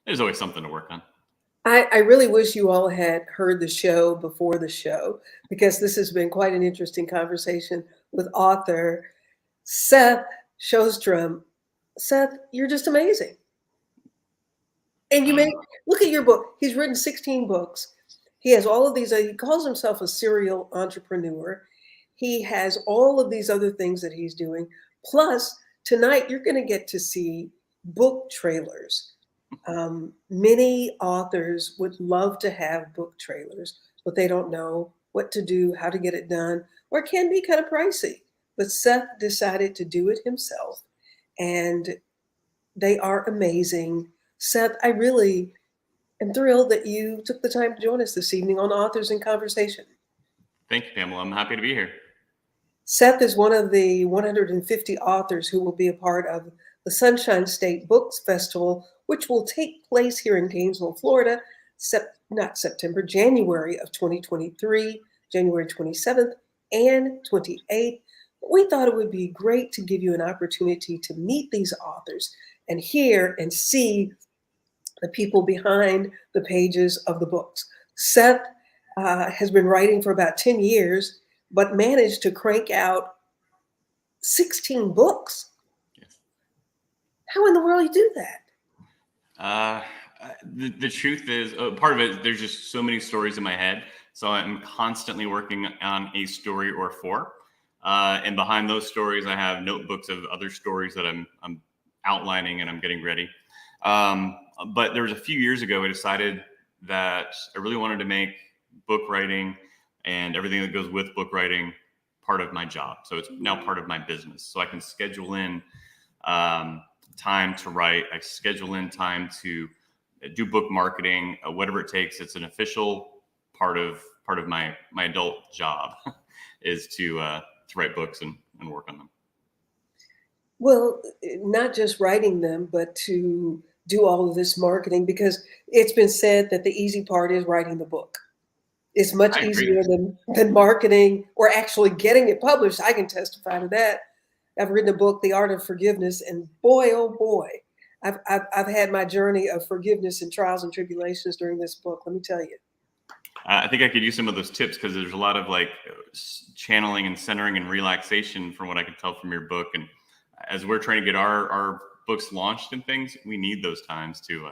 There's always something to work on. I really wish you all had heard the show before the show because this has been quite an interesting conversation with author Seth Sjostrom. Seth, you're just amazing. And you Um, make look at your book. He's written 16 books. He has all of these, he calls himself a serial entrepreneur. He has all of these other things that he's doing. Plus, tonight you're going to get to see book trailers. Many authors would love to have book trailers, but they don't know what to do, how to get it done, or it can be kind of pricey. But Seth decided to do it himself, and they are amazing. Seth, I really am thrilled that you took the time to join us this evening on Authors in Conversation. Thank you, Pamela. I'm happy to be here. Seth is one of the 150 authors who will be a part of the Sunshine State Books Festival, which will take place here in Gainesville, Florida, not September, January of 2023, January 27th and 28th. We thought it would be great to give you an opportunity to meet these authors and hear and see the people behind the pages of the books. Seth has been writing for about 10 years, but managed to crank out 16 books. Yes. How in the world you do that? Uh, the truth is, part of it, there's just so many stories in my head. So I'm constantly working on a story or four. And behind those stories, I have notebooks of other stories that I'm outlining and I'm getting ready. But there was a few years ago, I decided that I really wanted to make book writing and everything that goes with book writing part of my job. So it's now part of my business. So I can schedule in time to write. I schedule in time to do book marketing, whatever it takes. It's an official part of my adult job is to write books and work on them. Well, not just writing them, but to do all of this marketing because it's been said that the easy part is writing the book. It's much I agree. easier than marketing or actually getting it published. I can testify to that. I've written a book, The Art of Forgiveness, and boy, oh boy, I've had my journey of forgiveness and trials and tribulations during this book. Let me tell you. I think I could use some of those tips because there's a lot of like channeling and centering and relaxation from what I could tell from your book. And as we're trying to get our books launched and things, we need those times to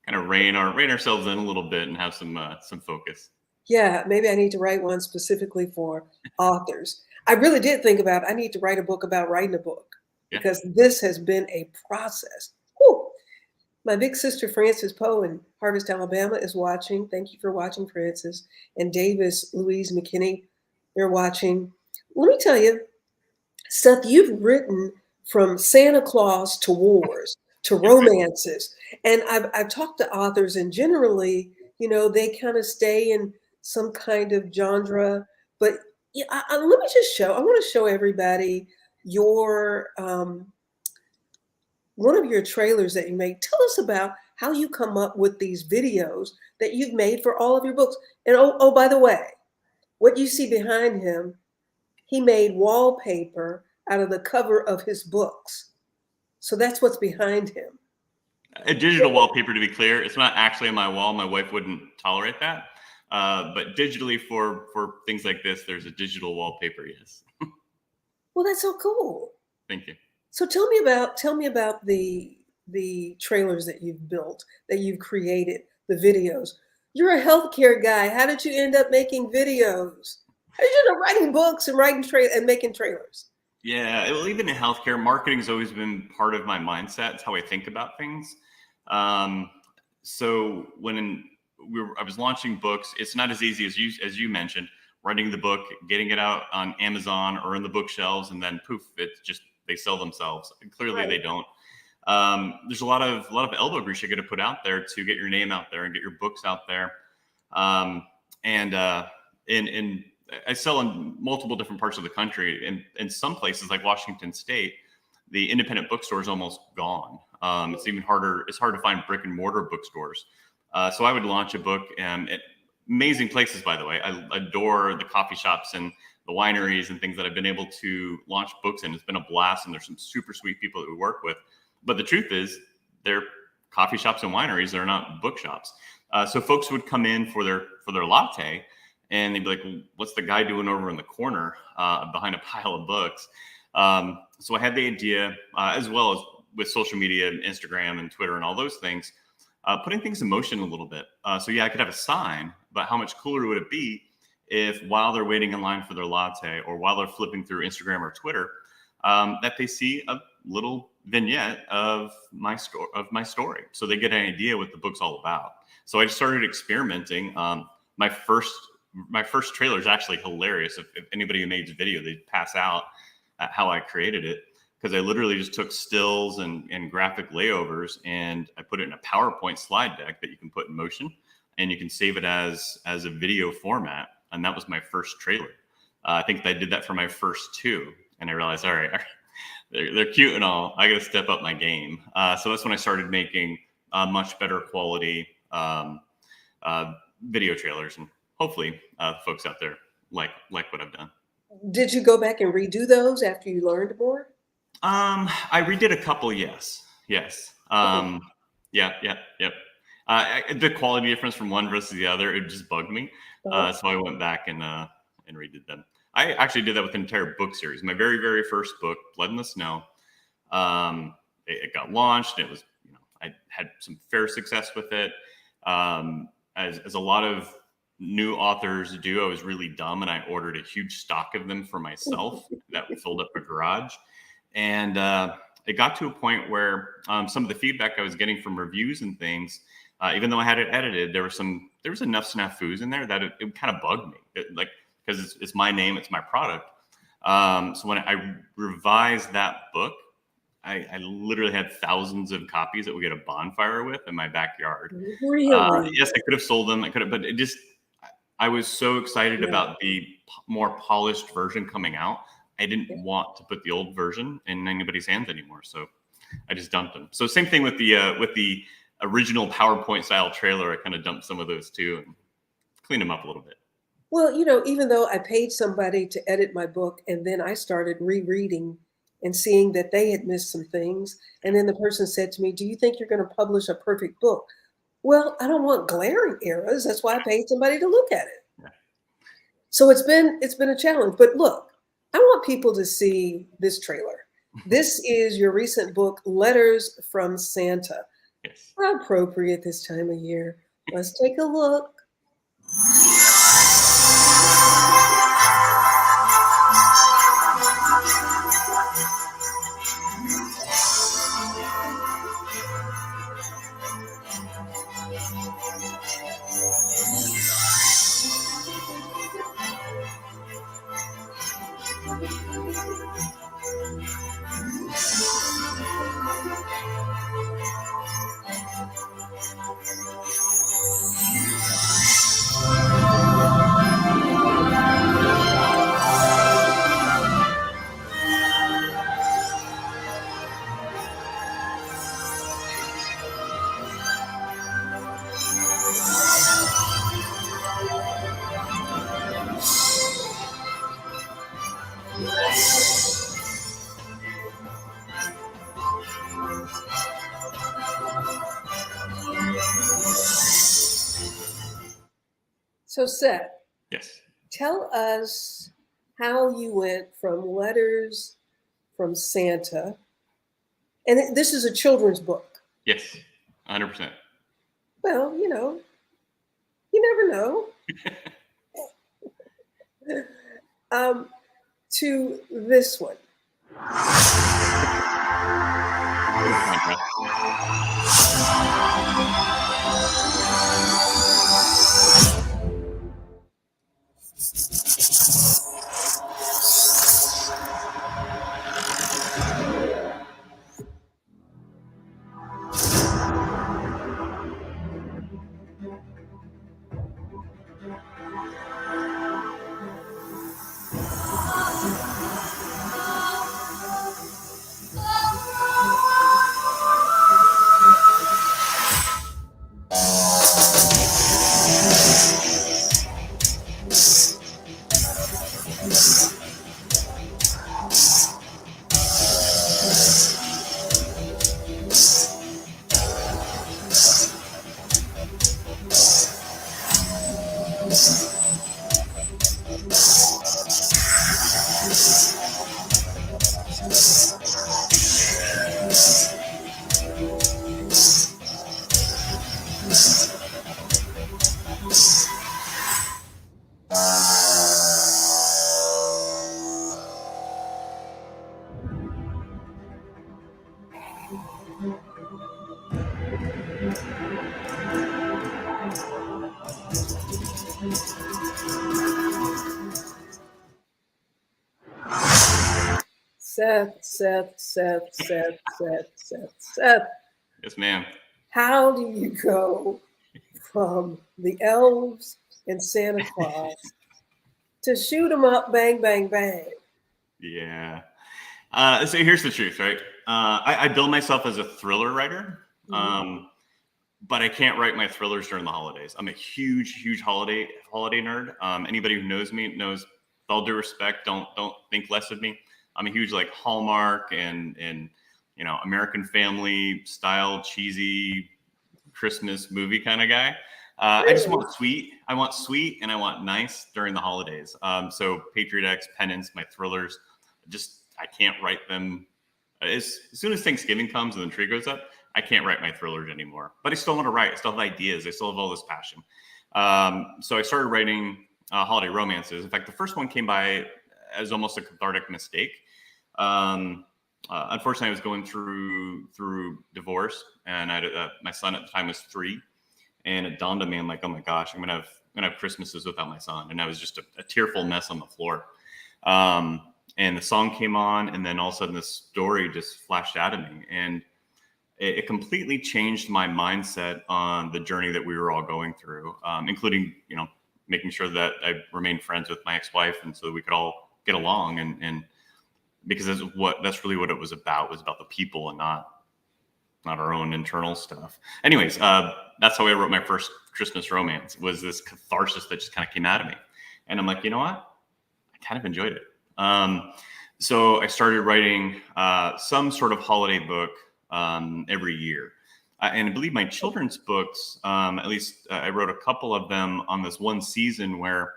kind of rein ourselves in a little bit and have some focus. Yeah, maybe I need to write one specifically for authors. I really did think about I need to write a book about writing a book Yeah. because this has been a process. Whew. My big sister Frances Poe in Harvest, Alabama is watching. Thank you for watching, Frances. And Davis, Louise McKinney, they're watching. Let me tell you, Seth, you've written from Santa Claus to wars to romances. And I've talked to authors, and generally, they kind of stay in some kind of genre. But yeah, let me just I want to show everybody your one of your trailers that you made. Tell us about how you come up with these videos that you've made for all of your books. And oh, by the way, what you see behind him, he made wallpaper out of the cover of his books. So that's what's behind him. A digital wallpaper, to be clear, it's not actually on my wall. My wife wouldn't tolerate that. But digitally, for things like this, there's a digital wallpaper. Yes. Well, that's so cool. Thank you. So tell me about the trailers that you've built, that you've created, the videos. You're a healthcare guy. How did you end up making videos? How did you end up writing books and and making trailers? Yeah, well, even in healthcare, marketing has always been part of my mindset. It's how I think about things. Um, so I was launching books, it's not as easy as you mentioned. Writing the book, getting it out on Amazon or in the bookshelves, and then poof, it's just they sell themselves. And clearly, Right. they don't. There's a lot of elbow grease you got to put out there to get your name out there and get your books out there. And in I sell in multiple different parts of the country. In some places like Washington State, the independent bookstore is almost gone. It's even harder. It's hard to find brick and mortar bookstores. So I would launch a book at amazing places, by the way. I adore the coffee shops and the wineries and things that I've been able to launch books in. It's been a blast, and there's some super sweet people that we work with. But the truth is, they're coffee shops and wineries. They're not bookshops. So folks would come in for their latte, and they'd be like, well, what's the guy doing over in the corner behind a pile of books? So I had the idea, as well as with social media, Instagram and Twitter and all those things, putting things in motion a little bit. So yeah, I could have a sign, but how much cooler would it be if while they're waiting in line for their latte or while they're flipping through Instagram or Twitter, that they see a little vignette of my story, so they get an idea what the book's all about. So I just started experimenting. My first trailer is actually hilarious. If anybody who made the video, they'd pass out at how I created it, because I literally just took stills and graphic layovers, and I put it in a PowerPoint slide deck that you can put in motion, and you can save it as a video format. And that was my first trailer. I think I did that for my first two, and I realized, all right, they're cute and all, I got to step up my game. So that's when I started making much better quality video trailers, and hopefully folks out there like what I've done. Did you go back and redo those after you learned more? I redid a couple. Yes. Yeah. The quality difference from one versus the other, it just bugged me. So I went back and redid them. I actually did that with an entire book series. My very, very first book, Blood in the Snow. It got launched. It was, I had some fair success with it. As a lot of new authors do, I was really dumb, and I ordered a huge stock of them for myself that filled up a garage. And it got to a point where some of the feedback I was getting from reviews and things, even though I had it edited, there was enough snafus in there that it kind of bugged me, because it's my name, it's my product. So when I revised that book, I literally had thousands of copies that we get a bonfire with in my backyard. Really? Yes, I could have sold them. But I was so excited about the more polished version coming out. I didn't want to put the old version in anybody's hands anymore, so I just dumped them. So same thing with the original PowerPoint style trailer. I kind of dumped some of those too and cleaned them up a little bit. Well, even though I paid somebody to edit my book, and then I started rereading and seeing that they had missed some things, and then the person said to me, "Do you think you're going to publish a perfect book?" Well, I don't want glaring errors. That's why I paid somebody to look at it. Yeah. So it's been a challenge. But look, I want people to see this trailer. This is your recent book, Letters from Santa. Yes. How appropriate this time of year. Let's take a look. So Seth, Yes. tell us how you went from Letters from Santa, and this is a children's book. Yes. 100%. Well, you never know. To this one. Seth. Yes, ma'am. How do you go from the elves and Santa Claus to shoot 'em up, bang, bang, bang? Yeah. So here's the truth, right? I bill myself as a thriller writer, but I can't write my thrillers during the holidays. I'm a huge holiday nerd. Anybody who knows me knows, with all due respect, don't think less of me. I'm a huge like Hallmark and American Family style cheesy Christmas movie kind of guy. I just want sweet. I want sweet and I want nice during the holidays. So Patriot X, Penance, my thrillers, I can't write them. As soon as Thanksgiving comes and the tree goes up, I can't write my thrillers anymore. But I still want to write. I still have ideas. I still have all this passion. So I started writing holiday romances. In fact, the first one came by as almost a cathartic mistake. Unfortunately, I was going through divorce, and my son at the time was 3, and it dawned on me, I'm like, oh my gosh, I'm gonna have Christmases without my son, and I was just a tearful mess on the floor. And the song came on, and then all of a sudden, this story just flashed out of me, and it completely changed my mindset on the journey that we were all going through, including making sure that I remained friends with my ex-wife, and so we could all get along, and because that's really what it was about the people and not our own internal stuff. Anyways, that's how I wrote my first Christmas romance, was this catharsis that just kind of came out of me. And I'm like, you know what? I kind of enjoyed it. So I started writing some sort of holiday book every year. And I believe my children's books, at least I wrote a couple of them on this one season where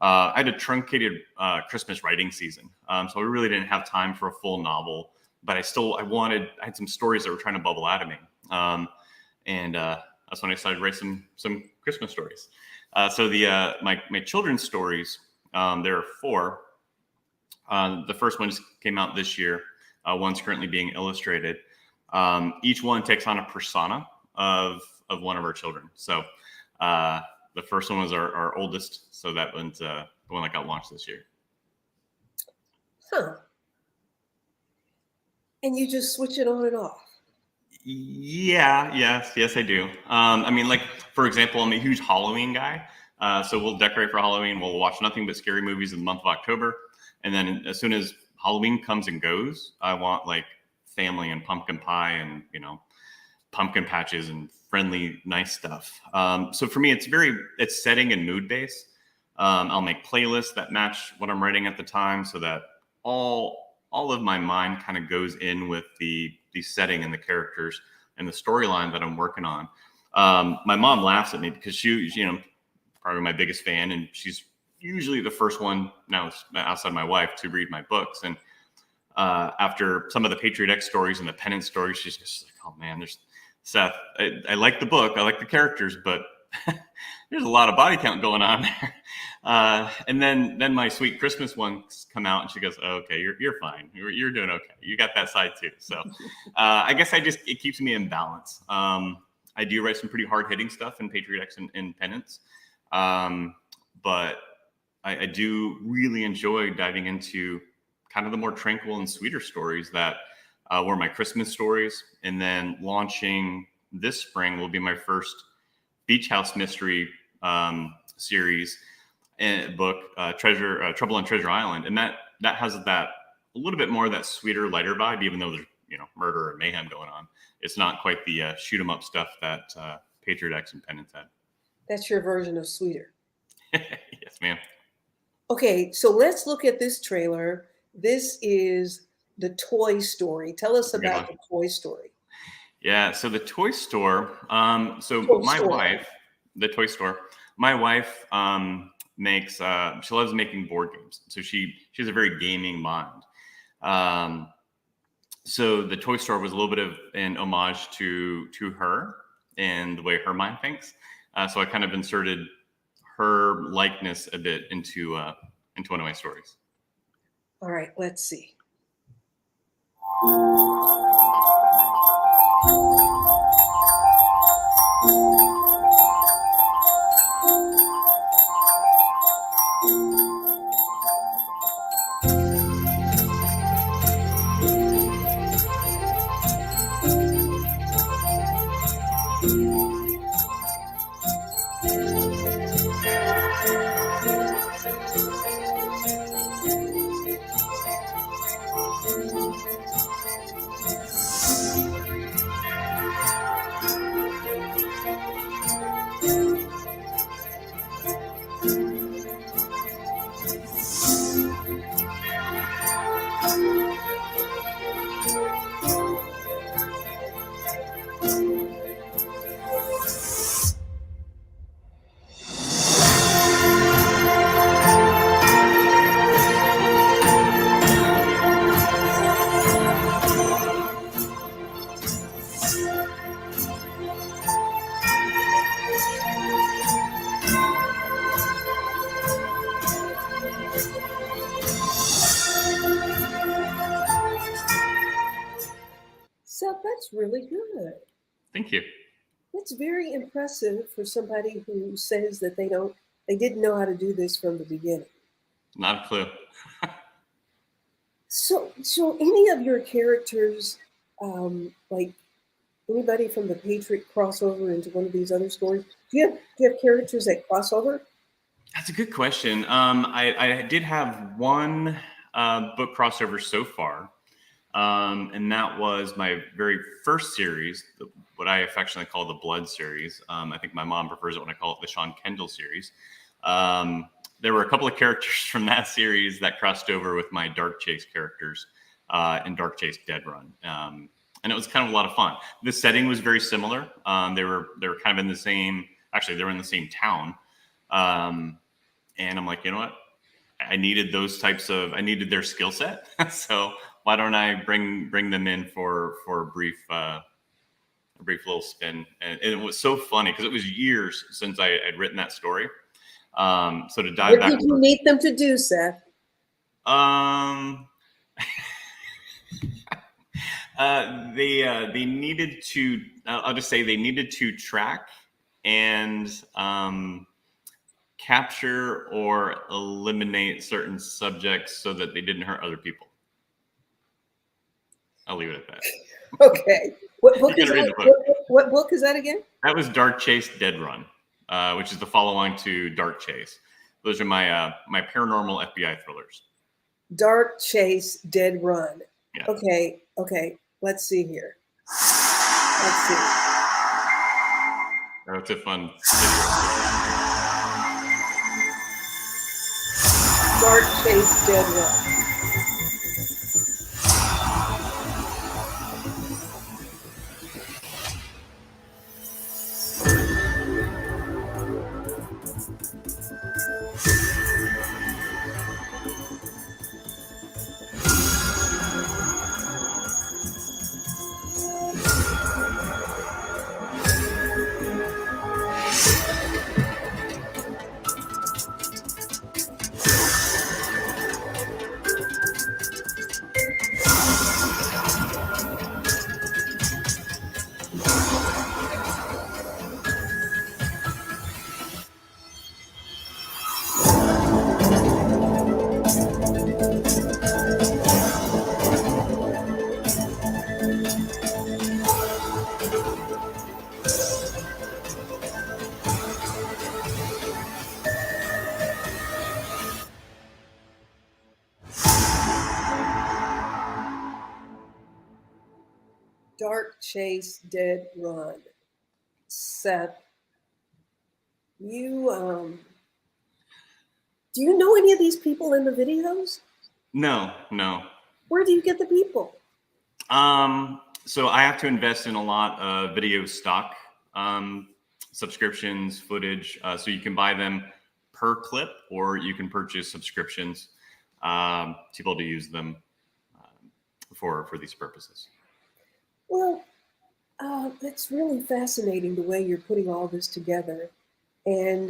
I had a truncated Christmas writing season. So I really didn't have time for a full novel, but I had some stories that were trying to bubble out of me. And that's when I started writing some Christmas stories. So my children's stories, there are 4. The first one just came out this year. One's currently being illustrated. Each one takes on a persona of one of our children. So the first one was our oldest, so that one's the one that got launched this year. Huh. And you just switch it on and off? Yeah, yes, I do. I mean, like, for example, I'm a huge Halloween guy. So we'll decorate for Halloween. We'll watch nothing but scary movies in the month of October. And then as soon as Halloween comes and goes, I want like family and pumpkin pie and, pumpkin patches and friendly, nice stuff. So for me, it's setting and mood based. I'll make playlists that match what I'm writing at the time, so that all of my mind kind of goes in with the setting and the characters and the storyline that I'm working on. My mom laughs at me because she's probably my biggest fan, and she's usually the first one now outside my wife to read my books. And after some of the Patriot X stories and the Penance stories, she's just like, oh man, there's Seth. I like the book. I like the characters, but there's a lot of body count going on there. And then my Sweet Christmas ones come out, and she goes, oh, okay, you're fine. You're doing okay. You got that side too. So I guess it keeps me in balance. I do write some pretty hard hitting stuff in Patriot X and Penance. But I do really enjoy diving into kind of the more tranquil and sweeter stories that were my Christmas stories. And then launching this spring will be my first Beach House mystery series and book, Trouble on Treasure Island. And that has that a little bit more of that sweeter, lighter vibe, even though there's murder and mayhem going on. It's not quite the shoot 'em up stuff that Patriot X and Penance had. That's your version of sweeter. Yes, ma'am. Okay, so let's look at this trailer. This is the Toy Story. Tell us about the Toy Story. Yeah, so the toy store. The toy store. My wife makes. She loves making board games. So she has a very gaming mind. So the toy store was a little bit of an homage to her and the way her mind thinks. So I kind of inserted her likeness a bit into one of my stories. All right, let's see. really good. Thank you. That's very impressive for somebody who says that they didn't know how to do this from the beginning. Not a clue. So any of your characters, like anybody from the Patriot crossover into one of these other stories? Do you have characters that cross over? That's a good question. I did have one book crossover so far, and that was my very first series, what I affectionately call the Blood series. I think my mom prefers it when I call it the Sean Kendall series. There were a couple of characters from that series that crossed over with my Dark Chase characters in Dark Chase Dead Run. And it was kind of a lot of fun. The setting was very similar. They were kind of in the same. Actually, they were in the same town. And I'm like, you know what? I needed I needed their skill set. So why don't I bring them in for a brief little spin? And it was so funny because it was years since I had written that story. So to dive What back, did you need them to do, Seth? They needed to. I'll just say they needed to track and capture or eliminate certain subjects so that they didn't hurt other people. I'll leave it at that. Okay. What book You is gotta read that? the book. What book is that again? That was Dark Chase Dead Run, which is the follow-on to Dark Chase. Those are my my paranormal FBI thrillers. Dark Chase Dead Run. Yeah. Okay. Let's see here. Let's see. That's a fun video. Dark Chase Dead Run. Dark Chase Dead Run. Seth, you do you know any of these people in the videos? No. Where do you get the people? So I have to invest in a lot of video stock subscriptions, footage. So you can buy them per clip, or you can purchase subscriptions to be able to use them for these purposes. Well, that's really fascinating the way you're putting all this together. And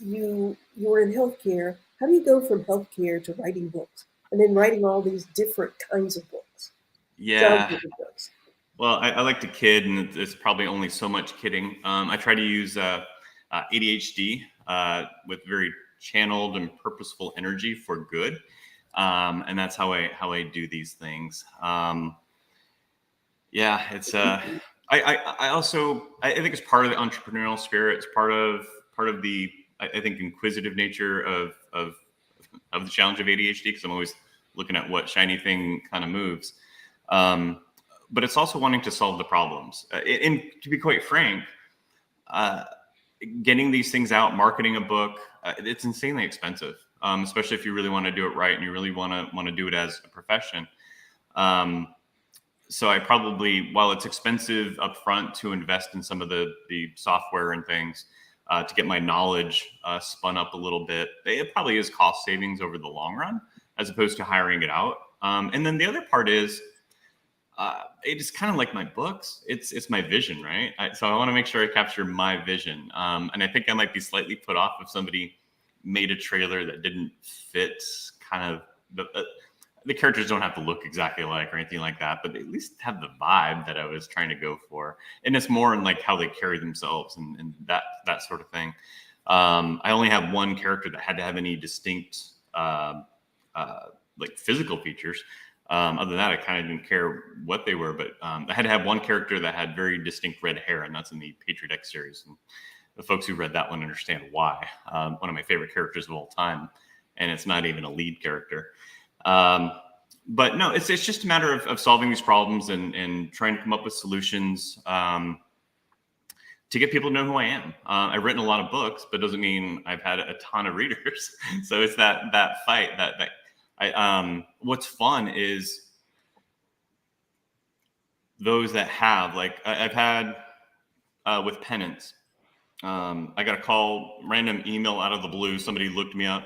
you're in healthcare. How do you go from healthcare to writing books and then writing all these different kinds of books? Yeah. Books. Well, I like to kid, and it's probably only so much kidding. I try to use ADHD with very channeled and purposeful energy for good, and that's how I do these things. Yeah, it's I also I think it's part of the entrepreneurial spirit. It's part of the I think inquisitive nature of the challenge of ADHD, because I'm always looking at what shiny thing kind of moves. But it's also wanting to solve the problems. And to be quite frank, getting these things out, marketing a book, it's insanely expensive, especially if you really want to do it right and you really want to do it as a profession. So I probably, while it's expensive upfront to invest in some of the software and things to get my knowledge spun up a little bit, it probably is cost savings over the long run as opposed to hiring it out. And then the other part is, it is kind of like my books. It's my vision, right? So I want to make sure I capture my vision. And I think I might be slightly put off if somebody made a trailer that didn't fit kind of the characters don't have to look exactly alike or anything like that, but they at least have the vibe that I was trying to go for. And it's more in like how they carry themselves and that sort of thing. I only have one character that had to have any distinct like physical features. Other than that, I kind of didn't care what they were, but I had to have one character that had very distinct red hair, and that's in the Patriot X series. And the folks who read that one understand why. One of my favorite characters of all time, and it's not even a lead character. But no, it's just a matter of solving these problems and trying to come up with solutions to get people to know who I am. I've written a lot of books, but doesn't mean I've had a ton of readers. So it's that fight that what's fun is those that have, like I've had with Penance. I got a call, random email out of the blue. Somebody looked me up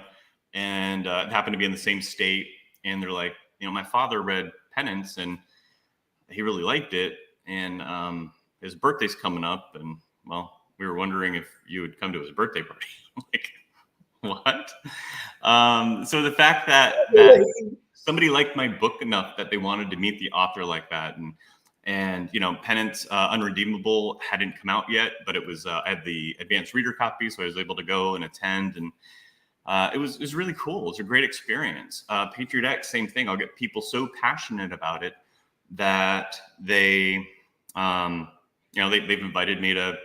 and it happened to be in the same state. And they're like, my father read Penance and he really liked it. And his birthday's coming up. And well, we were wondering if you would come to his birthday party. I'm like, what? So the fact that somebody liked my book enough that they wanted to meet the author like that. And Penance Unredeemable hadn't come out yet, but it was, I had the advanced reader copy. So I was able to go and attend, and it was really cool. It was a great experience. Patriot X, same thing. I'll get people so passionate about it that they've invited me to,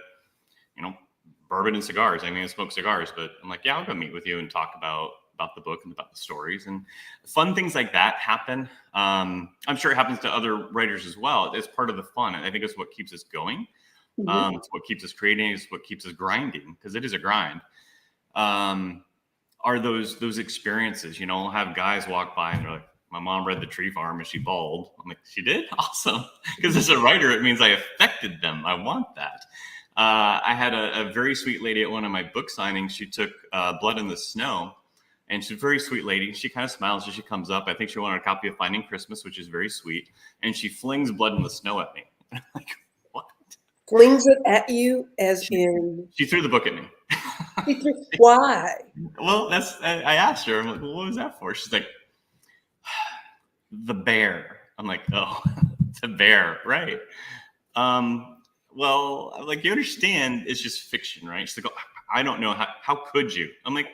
bourbon and cigars. I mean, I smoke cigars, but I'm like, yeah, I'll go meet with you and talk about the book and about the stories, and fun things like that happen. I'm sure it happens to other writers as well. It's part of the fun. I think it's what keeps us going. Mm-hmm. It's what keeps us creating. It's what keeps us grinding, because it is a grind. Are those experiences? I'll have guys walk by and they're like, my mom read The Tree Farm and she bawled. I'm like, she did? Awesome. Because as a writer, it means I affected them. I want that. I had a very sweet lady at one of my book signings. She took Blood in the Snow, and she's a very sweet lady. She kind of smiles as she comes up. I think she wanted a copy of Finding Christmas, which is very sweet. And she flings Blood in the Snow at me. I'm like, what? Flings it at you as in? She threw the book at me. Why? Well, I asked her, I'm like, well, what was that for? She's like, the bear. I'm like, oh, it's a bear, right? Well, like, you understand, it's just fiction, right? She's like, oh, I don't know, how could you? I'm like,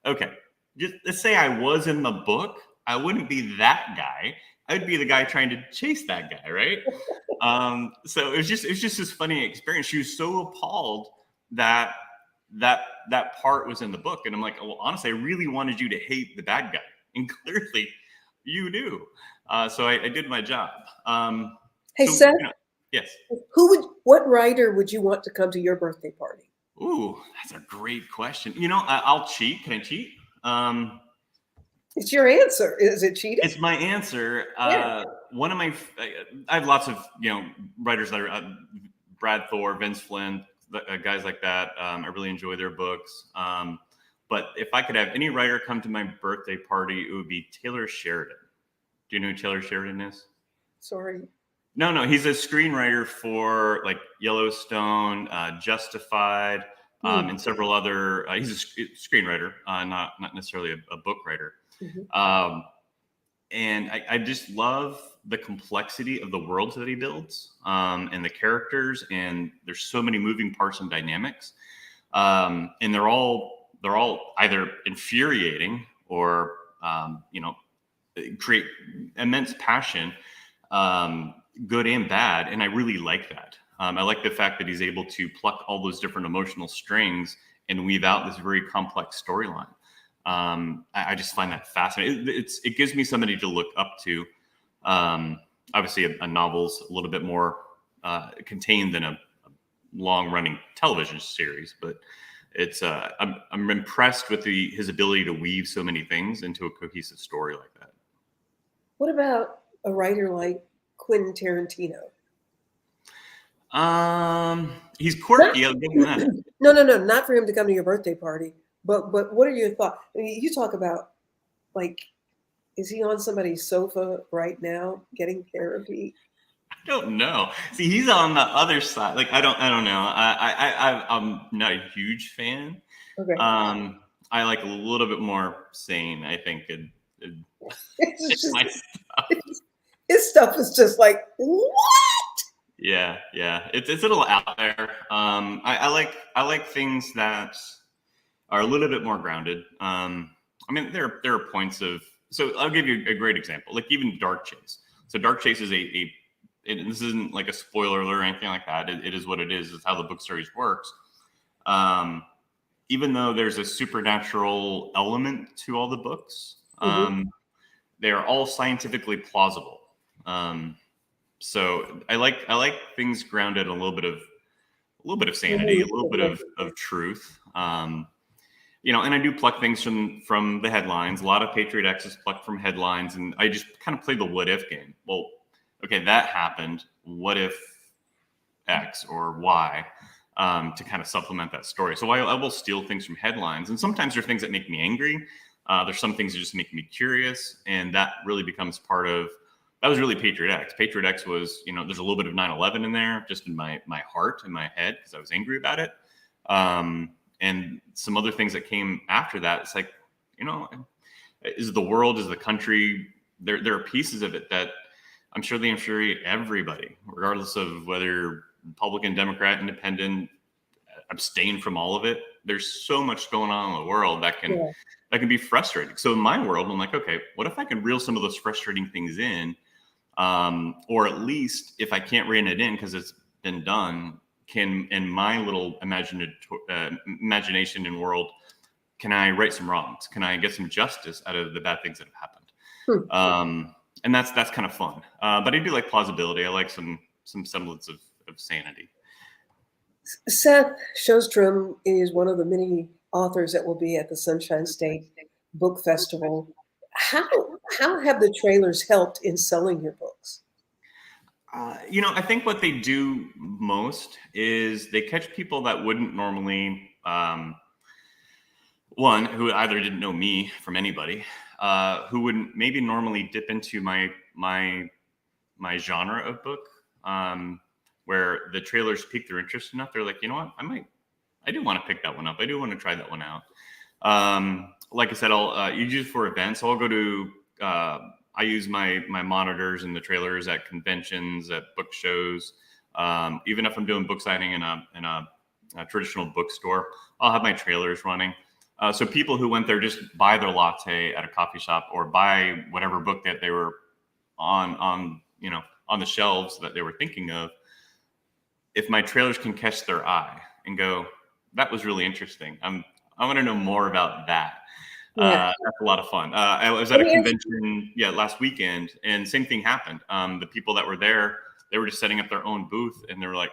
okay, just let's say I was in the book, I wouldn't be that guy. I'd be the guy trying to chase that guy, right? So it was just this funny experience. She was so appalled that part was in the book, and I'm like, well, honestly, I really wanted you to hate the bad guy, and clearly you do. So I did my job. Hey, Seth. Yes. What writer would you want to come to your birthday party? Ooh, that's a great question. I'll cheat. Can I cheat? It's your answer. Is it cheating? It's my answer. Yeah. I have lots of writers that are Brad Thor, Vince Flynn, guys like that. I really enjoy their books. But if I could have any writer come to my birthday party, it would be Taylor Sheridan. Do you know who Taylor Sheridan is? Sorry. No, he's a screenwriter for like Yellowstone, Justified, and several other. He's a screenwriter, not necessarily a book writer. Mm-hmm. And I just love the complexity of the worlds that he builds, and the characters, and there's so many moving parts and dynamics, and they're all either infuriating or create immense passion. Good and bad, and I really like that. I like the fact that he's able to pluck all those different emotional strings and weave out this very complex storyline. I just find that fascinating. It gives me somebody to look up to. Obviously, a novel's a little bit more contained than a long-running television series, but it's I'm impressed with his ability to weave so many things into a cohesive story like that. What about a writer like Quentin Tarantino? He's quirky. I'll give him that. No, not for him to come to your birthday party. But what are your thoughts? I mean, you talk about, like, is he on somebody's sofa right now getting therapy? I don't know. See, he's on the other side. Like, I don't know. I'm not a huge fan. Okay. I like a little bit more sane, I think. It's It's just, my stuff. his stuff is just like, what? Yeah, yeah. It's a little out there. I like things that are a little bit more grounded. I mean, there are points of. So I'll give you a great example. Like even Dark Chase. So Dark Chase is this isn't like a spoiler alert or anything like that. It is what it is. It's how the book series works. Um, Even though there's a supernatural element to all the books, they are all scientifically plausible. So I like things grounded in a little bit of sanity, a little bit of truth. And I do pluck things from the headlines. A lot of Patriot X is plucked from headlines, and I just kind of play the what if game. Well, okay, that happened. What if X or Y? To kind of supplement that story. So I will steal things from headlines, and sometimes there are things that make me angry. There's some things that just make me curious, and that really becomes part of. That was really Patriot X. Patriot X was, there's a little bit of 9/11 in there, just in my heart, in my head, because I was angry about it. And some other things that came after that. It's like, is the world, is the country? There are pieces of it that I'm sure they infuriate everybody, regardless of whether Republican, Democrat, Independent, abstain from all of it. There's so much going on in the world that can be frustrating. So in my world, I'm like, okay, what if I can reel some of those frustrating things in, or at least if I can't rein it in because it's been done, can in my little imagination and world, can I right some wrongs? Can I get some justice out of the bad things that have happened? And that's kind of fun. But I do like plausibility. I like some semblance of sanity. Seth Sjostrom is one of the many authors that will be at the Sunshine State Book Festival. How have the trailers helped in selling your books? I think what they do most is they catch people that wouldn't normally, one, who either didn't know me from anybody, who wouldn't maybe normally dip into my genre of book, where the trailers pique their interest enough. They're like, you know what, I do want to pick that one up. I do want to try that one out. Like I said, I'll use it for events. So I'll go to, I use my monitors and the trailers at conventions, at book shows. Even if I'm doing book signing in a traditional bookstore, I'll have my trailers running. So people who went there just buy their latte at a coffee shop or buy whatever book that they were on the shelves that they were thinking of. If my trailers can catch their eye and go, that was really interesting. I want to know more about that. Yeah. That's a lot of fun. I was at a convention, last weekend, and same thing happened. The people that were there, they were just setting up their own booth, and they were like,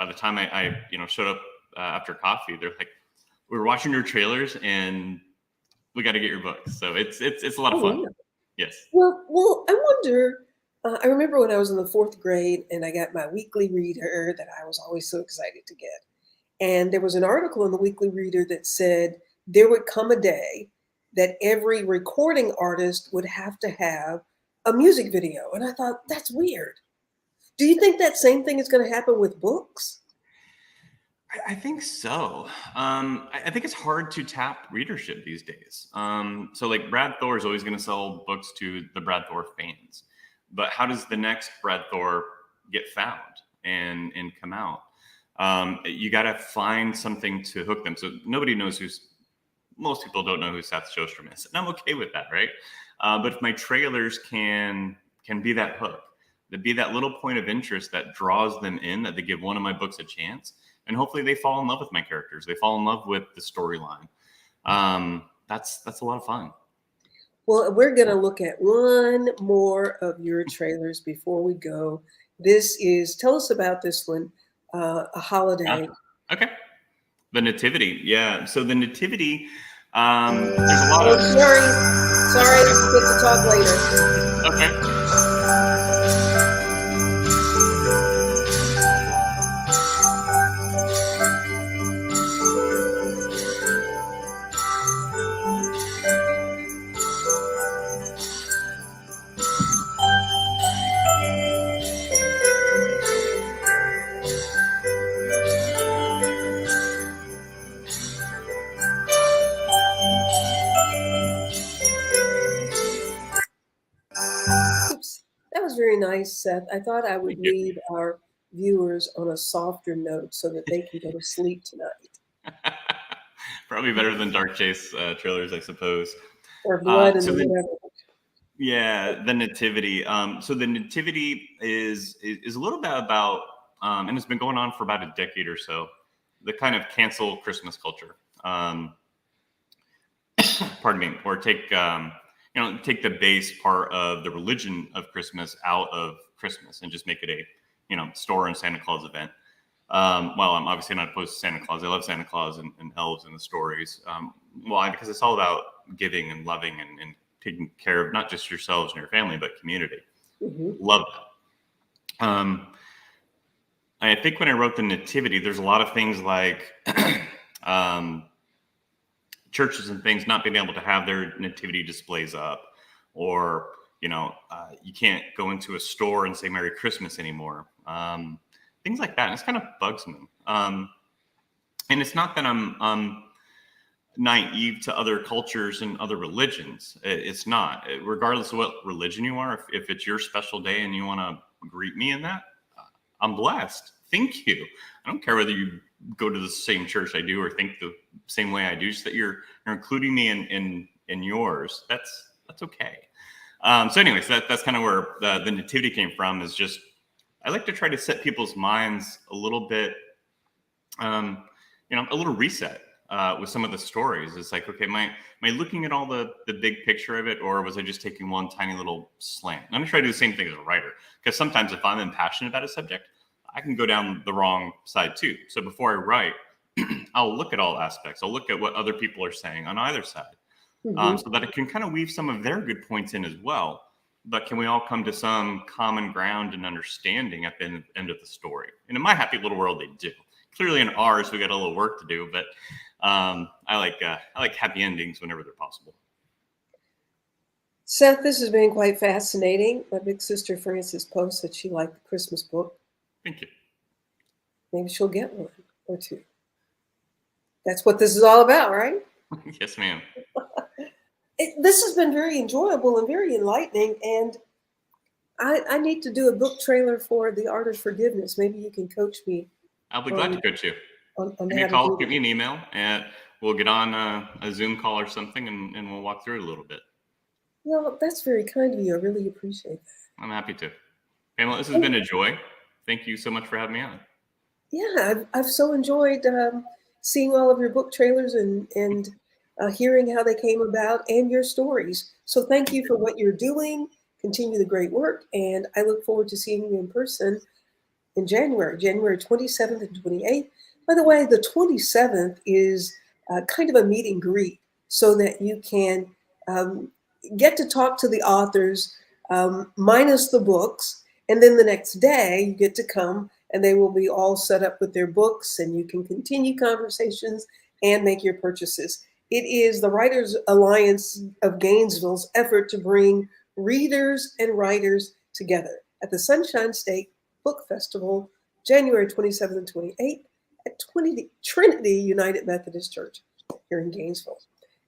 by the time I showed up after coffee, they're like, we were watching your trailers, and we got to get your books. So it's a lot of fun. Yeah. Yes. Well, I wonder. I remember when I was in the 4th grade, and I got my weekly reader that I was always so excited to get. And there was an article in the weekly reader that said there would come a day that every recording artist would have to have a music video. And I thought, that's weird. Do you think that same thing is going to happen with books? I think so. I think it's hard to tap readership these days. So like Brad Thor is always going to sell books to the Brad Thor fans. But how does the next Brad Thor get found and come out? You got to find something to hook them. So nobody knows most people don't know who Seth Sjostrom is. And I'm okay with that, right? But if my trailers can be that hook, that be that little point of interest that draws them in, that they give one of my books a chance, and hopefully they fall in love with my characters. They fall in love with the storyline. That's a lot of fun. Well, we're going to look at one more of your trailers before we go. Tell us about this one, A Holiday. Okay. The Nativity. Yeah. So the Nativity, there's a lot of... Sorry, we'll get to talk later. Okay. nice, Seth. I thought I would Thank you. leave our viewers on a softer note so that they can go to sleep tonight. Probably better than Dark Chase trailers, I suppose. Or blood and So then, whatever. yeah, the nativity. So the nativity is a little bit about, and it's been going on for about a decade or so. The kind of cancel Christmas culture. Pardon me, or take take the base part of the religion of Christmas out of Christmas and just make it a store and Santa Claus event. Well, I'm obviously not opposed to Santa Claus. I love Santa Claus and elves and the stories. Why? Because it's all about giving and loving and taking care of not just yourselves and your family, but community. Mm-hmm. Love that. I think when I wrote the Nativity, there's a lot of things like churches and things not being able to have their nativity displays up, or you can't go into a store and say Merry Christmas anymore. Things like that. And this kind of bugs me. And it's not that I'm naive to other cultures and other religions. It's not. Regardless of what religion you are, if it's your special day and you want to greet me in that, I'm blessed. Thank you. I don't care whether you go to the same church I do or think the same way I do, just that you're including me in yours. That's okay. So anyways, that's kind of where the nativity came from. Is just I like to try to set people's minds a little bit, a little reset with some of the stories. It's like, okay, am I looking at all the big picture of it, or was I just taking one tiny little slant? I'm gonna try to do the same thing as a writer, because sometimes if I'm impassioned about a subject, I can go down the wrong side too. So before I write, I'll look at all aspects. I'll look at what other people are saying on either side, Mm-hmm. so that it can kind of weave some of their good points in as well. But can we all come to some common ground and understanding at the end of the story? And in my happy little world, they do. Clearly, in ours, we got a little work to do. But I like happy endings whenever they're possible. Seth, this has been quite fascinating. My big sister Frances posts that she liked the Christmas book. Thank you. Maybe she'll get one or two. That's what this is all about, right? Yes, ma'am. This has been very enjoyable and very enlightening. And I need to do a book trailer for The Art of Forgiveness. Maybe you can coach me. I'll be glad to coach you. On Give me how a to call, do give it. me an email, and we'll get on a Zoom call or something, and we'll walk through it a little bit. Well, that's very kind of you. I really appreciate that. I'm happy to. Pamela, this has been a joy. Thank you so much for having me on. Yeah, I've so enjoyed seeing all of your book trailers and hearing how they came about and your stories. So thank you for what you're doing. Continue the great work. And I look forward to seeing you in person in January 27th and 28th. By the way, the 27th is kind of a meet and greet so that you can get to talk to the authors minus the books. And then the next day you get to come and they will be all set up with their books and you can continue conversations and make your purchases. It is the Writers Alliance of Gainesville's effort to bring readers and writers together at the Sunshine State Book Festival, January 27th and 28th at Trinity United Methodist Church here in Gainesville.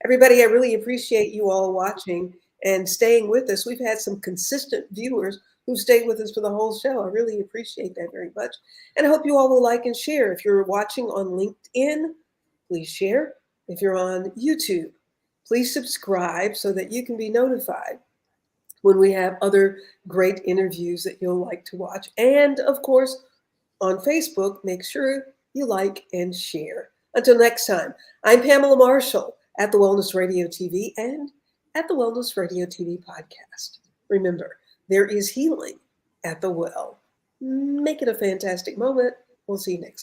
Everybody, I really appreciate you all watching and staying with us. We've had some consistent viewers who stayed with us for the whole show. I really appreciate that very much. And I hope you all will like and share. If you're watching on LinkedIn, please share. If you're on YouTube, please subscribe so that you can be notified when we have other great interviews that you'll like to watch. And of course, on Facebook, make sure you like and share. Until next time, I'm Pamela Marshall at the Wellness Radio TV and at the Wellness Radio TV podcast. Remember, there is healing at the well. Make it a fantastic moment. We'll see you next time.